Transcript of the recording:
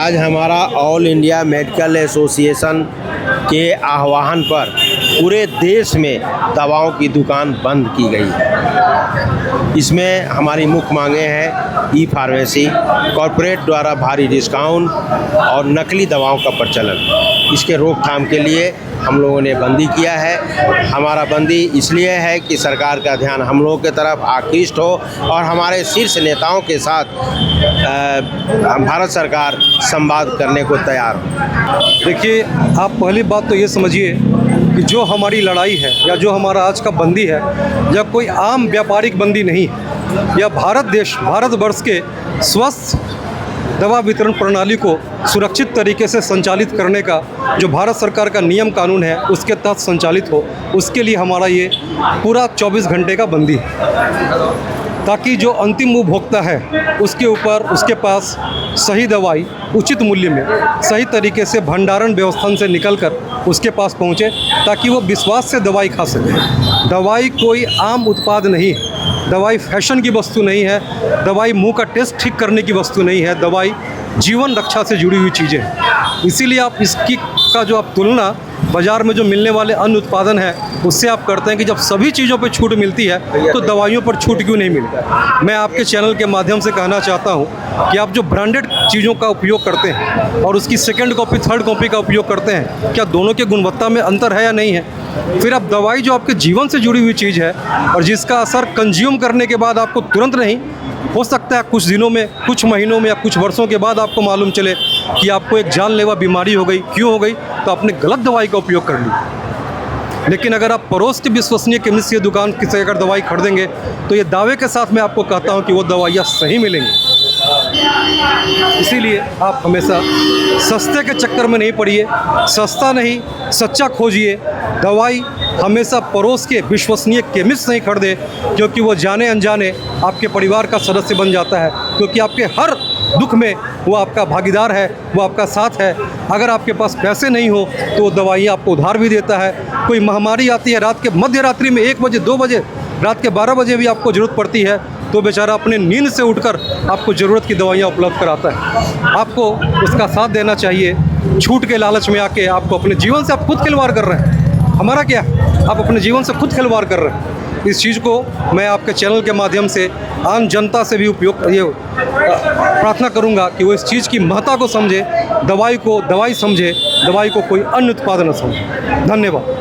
आज हमारा all India medical association के आह्वान पर पूरे देश में दवाओं की दुकान बंद की गई है। इसमें हमारी मुख्य मांगें हैं ई फार्मेसी, कॉरपोरेट द्वारा भारी डिस्काउंट और नकली दवाओं का प्रचलन। इसके रोकथाम के लिए हम लोगों ने बंदी किया है। हमारा बंदी इसलिए है कि सरकार का ध्यान हम लोगों की तरफ आकृष्ट हो और हमारे शीर्ष नेताओं के साथ भारत सरकार संवाद करने को तैयार हो। देखिए, आप पहली बात तो ये समझिए कि जो हमारी लड़ाई है या जो हमारा आज का बंदी है, यह कोई आम व्यापारिक बंदी नहीं है। यह भारतवर्ष के स्वस्थ दवा वितरण प्रणाली को सुरक्षित तरीके से संचालित करने का जो भारत सरकार का नियम कानून है उसके तहत संचालित हो, उसके लिए हमारा ये पूरा 24 घंटे का बंदी है, ताकि जो अंतिम उपभोक्ता है उसके ऊपर उसके पास सही दवाई उचित मूल्य में सही तरीके से भंडारण व्यवस्था से निकलकर उसके पास पहुंचे, ताकि वो विश्वास से दवाई खा सके। दवाई कोई आम उत्पाद नहीं है, दवाई फैशन की वस्तु नहीं है, दवाई मुंह का टेस्ट ठीक करने की वस्तु नहीं है, दवाई जीवन रक्षा से जुड़ी हुई चीज़ें हैं। इसीलिए आप इसकी का जो आप तुलना बाज़ार में जो मिलने वाले अन्य उत्पादन है उससे आप करते हैं कि जब सभी चीज़ों पे छूट मिलती है तो दवाइयों पर छूट क्यों नहीं मिलती। मैं आपके चैनल के माध्यम से कहना चाहता हूं कि आप जो ब्रांडेड चीज़ों का उपयोग करते हैं और उसकी सेकंड कॉपी थर्ड कॉपी का उपयोग करते हैं, क्या दोनों के गुणवत्ता में अंतर है या नहीं है। फिर अब दवाई जो आपके जीवन से जुड़ी हुई चीज़ है और जिसका असर कंज्यूम करने के बाद आपको तुरंत नहीं, हो सकता है कुछ दिनों में, कुछ महीनों में या कुछ वर्षों के बाद आपको मालूम चले कि आपको एक जानलेवा बीमारी हो गई। क्यों हो गई? तो आपने गलत दवाई का उपयोग कर ली। लेकिन अगर आप पड़ोस के विश्वसनीय केमिस्ट की दुकान से अगर दवाई खरीदेंगे तो ये दावे के साथ मैं आपको कहता हूँ कि वो दवाइयाँ सही मिलेंगी। इसीलिए आप हमेशा सस्ते के चक्कर में नहीं पड़िए, सस्ता नहीं सच्चा खोजिए। दवाई हमेशा पड़ोस के विश्वसनीय केमिस्ट नहीं खरीदे, क्योंकि वो जाने अनजाने आपके परिवार का सदस्य बन जाता है, क्योंकि आपके हर दुख में वो आपका भागीदार है, वो आपका साथ है। अगर आपके पास पैसे नहीं हो तो वो दवाइयाँ आपको उधार भी देता है। कोई महामारी आती है रात के मध्य रात्रि में 1 बजे 2 बजे, रात के 12 बजे भी आपको ज़रूरत पड़ती है, तो बेचारा अपने नींद से उठकर आपको ज़रूरत की दवाइयाँ उपलब्ध कराता है। आपको उसका साथ देना चाहिए। छूट के लालच में आके आपको अपने जीवन से आप खुद खिलवाड़ कर रहे हैं। हमारा क्या, आप अपने जीवन से खुद खिलवाड़ कर रहे हैं। इस चीज़ को मैं आपके चैनल के माध्यम से आम जनता से भी प्रार्थना करूंगा कि वो इस चीज़ की महत्ता को समझे, दवाई को दवाई समझे, दवाई को कोई अन्य उत्पाद न समझे। धन्यवाद।